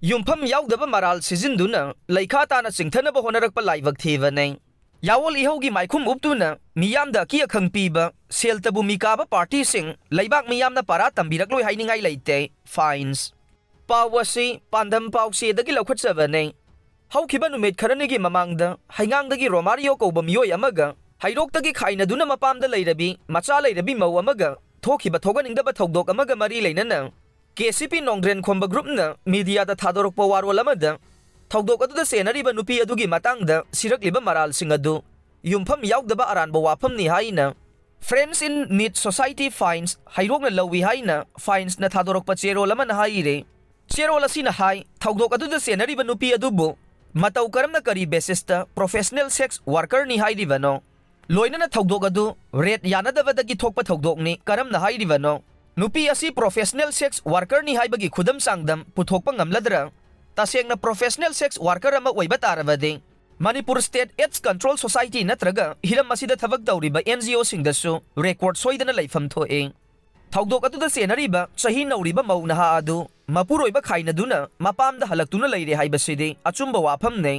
यूमफम याउदबा moral सिजिंदुना लैखा ताना चिंथनबा होनरकपा लाइवक थीबने यावल इहौगी माइखुम उपतुना मियामदा की अखंग पीबा सेलतबु मिकाबा पार्टी सिंग लैबाक मियामना पारा तंबिरकलोय हाइनिंगाई लैते फाइन्स पावसी पांदम पाउसेदगी लौखटसबने हौखिबा नुमित खरनिगी ममांगदा हाइंगांगदगी रोमारियो कौबा मियोय अमगा हाइरोक्तगी खाइनदुना मपामदा लैरबी मचा लैरबी मौ अमगा थोखिबा थोगनिंगदबा थौदोक अमगा मरी लैनना केसीपी नोंग्रेन खोंबा ग्रुपना मीडियादा थादोरकपा वारोल अमदा थौदोक अदुदा सेनरिबा नुपी अदुगी मतंगदा सिरकलिबा मरालसिंग अदु यूमफम याउदबा अरानबा वाफमनि हाइना friends in need society fines हाइरोकना लौवी हाइना फाइन्स ना थादोरकपा चेरोल अमना हाइरे चेरोल असिना हाइ थौदोक अदुदा सेनरिबा नुपी अदुबु मतौ करमना करी बेसिसता प्रोफेशनल सेक्स वर्कर नि हाइरिबनो लोइनना थौदोक अदु रेट यानदबदगी थोकपा थौदोकनि करमना हाइरिबनो नुपी असी प्रोफेशनल सेक्स वर्कर नि हाइबगी खुदम सांगदम पुथोकपा ngamladra तसेंगना प्रोफेशनल सेक्स वर्कर अमा ओइबा तारबदे Manipur state AIDS control society नत्रगा हिरम असिदा थबक तौरिबा एनजीओ सिंगदसु रेकॉर्ड सोइदना लैफम थोए थौदोक अदुदा सेनरिबा चही नौरिबा मौनहा अदु मपुरोइबा खाइनदुना मपामदा हलक्तुना लैरे हाइबसिदे अचुंबा वाफमने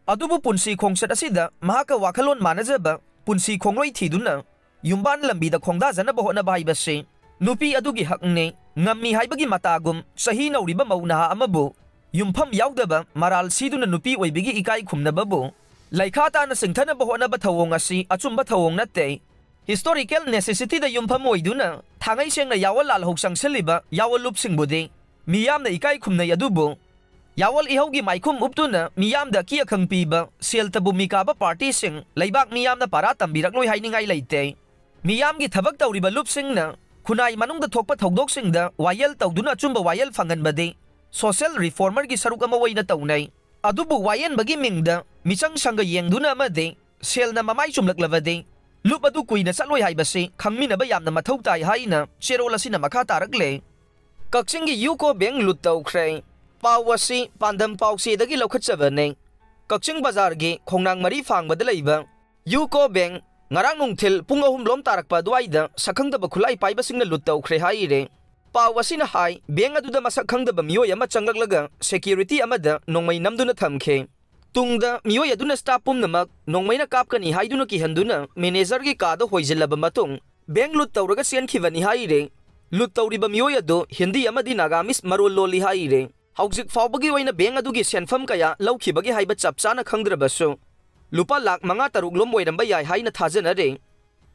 अदुबु पुंसी खोंगसत असिदा महाका वाखलोन मानजबा पुंसी खोंगलोइ थीदुना युम्बान लंबीदा खोंगदा जनबा होनबा हाइबसे नुपी अदुगी हकने ngami haibagi matagum sahi nauriba maunaha amabu yumpham yaudaba maral siduna nupi oibigi ikai khumnababu laikhata na singthana bahona ba thawong asi achumba thawong natte historical necessity da yumpham oiduna thangai sengna yawal lal hoksang seliba yawal lup singbudi miyam na ikai khumna yadubu yawal ihogi maikhum uptuna miyam da ki akhang piba seltabu mikaba party sing laibak miyam na para tambirak loi hainingai leite miyam gi thabak tawriba lup singna खुनाई मनुंग थोप थौदोंग vial तौदुना अचुंब vial फंगनबदे social reformer की सरुक अमा वैना तौनाई अदुबु वायन बगी मिंगद मिचंग संग येंगदुना अमदे सेलना ममाई चुमलकलबदे loop अदु कुइना चलोय हाइबसे खंगमिनबा यामना मथौ ताई हाइना चेरोल असिना मखा तारकले कक्सिंग यूको बैंक लुट तौख्रे पावसी पांदम पाउसेदगी लौखटचबने कक्सिंग बाजार गे खोंनांग मरी फांगबद लैबा UCO bank ngarang nungthil pung ahum lom tarakpa duaida sakhangdaba khulai paibasingna lut taukhre haire pawasina hai beng aduda masakhangdaba miyoi ama changlaglaga security amada nongmai namduna thamkhe tungda miyoi aduna staff pumnamak nongmaina kapkani haiduna ki handuna manager gi kada hoijilaba matung beng lut tauraga senkhibani haire lut tauriba miyoi adu hindi amadi nagamis marol loli haire haujik fawbagi oina beng adugi senfam kaya laukhibagi haiba chapchana khangdrabasu lupa lak manga taruk lom oiramba yai haina thajanare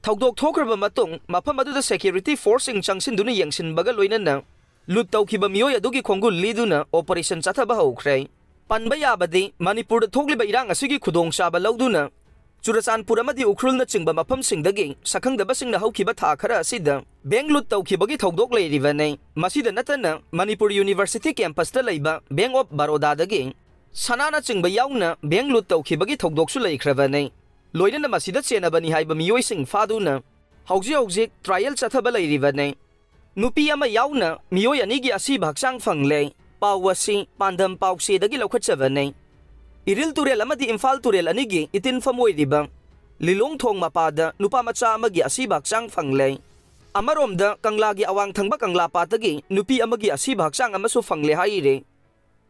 thawdok thokraba matung mafam aduda security force ing changsin duna yengsin baga loinana lut tawkhiba miyoi adugi khongul liduna operation chathaba hokre panba yabadi manipur da thogliba irang asigi khudong chaba lauduna churachanpur amadi ukhrulna chingba mafam singdagi sakhangdaba singna hokhiba tha khara asida bank lut tawkhibagi thawdok leiribane masida natana manipur university campus da leiba bank of baroda dagi sanana chingba yauna bank lut tawkhibagi thawdoksu leikhravane loinana masida chenabani haiba miyoi sing faduna hauji trial chathaba leiribane nupi ama yauna miyoi anigi asi bhaksang fangle pawasi pandam pause dagi lokhatchabane iril turel amadi imphal turel anigi itin famoi riba lilong thong mapada nupa macha amagi asi bhaksang fangle amaromda kanglagi awang thangba kangla patagi nupi amagi asi bhaksang amasu fangle haire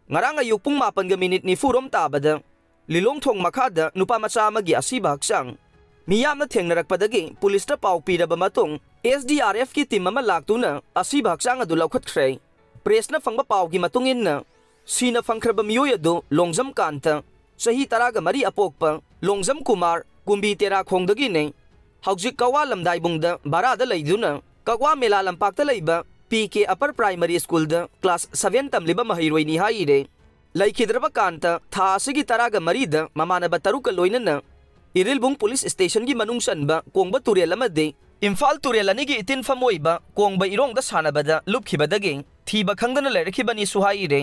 ngarang ayuk pung 8 minute ni furom tabada lilong thong makhada nupa macha amagi asi bhaksang miyamna thengnarakpadagi police ta pau piraba matung SDRF ki team ama laktuna asi bhaksang adu lokhatkhre press na fangba pau gi matung inna sina fangkhraba miyoi adu longjam kanta sahi taraga mari apokpa longjam kumar kumbi tera khongdagi ne haujik kawa lamdai bungda barada leiduna kakwa mela lampak ta leiba PK upper primary school da class 7 tamliba mahiroini haire laikhidraba kanta tha asigi taraga marida mamanaba taruka loinana irilbung police station gi manung sanba kongba turel amade imphal turel anigi itin famoiba kongba irong da sanabada lupkhibadagi thiba khangdana lerekhibani suhaire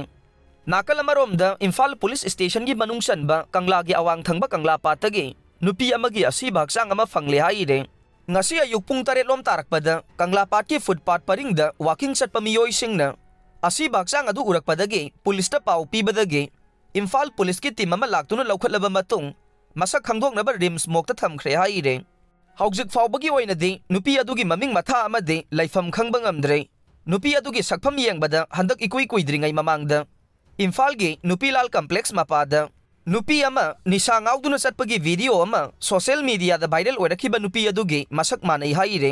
nakal amarom da imphal police station gi manung sanba kangla gi awang thangba kangla patagi nupi amagi asi bhaksang ama fangle haire ngasi ayuk pung 8 lom tarakpada kangla pat ki footpath paringda walking chatpa miyoi singna asi bhaksang adu urakpadagi police ta pau pibadagi imphal police ki team ama laktuna laukhatlaba matung masak khangdoknaba rims mokta thamkhre haire haujik fawbagi oinadi nupi adugi maming matha amade laifam khangba ngamdre nupi adugi sakpham yengbada handak ikui kuidringai mamangda इम्फालगी Nupilal complex मपादा नुपी अमा Nisha ngauduna चटपगी video अमा social media दा viral ओरखिबा नुपी अदुगी मसक मानै हाइरे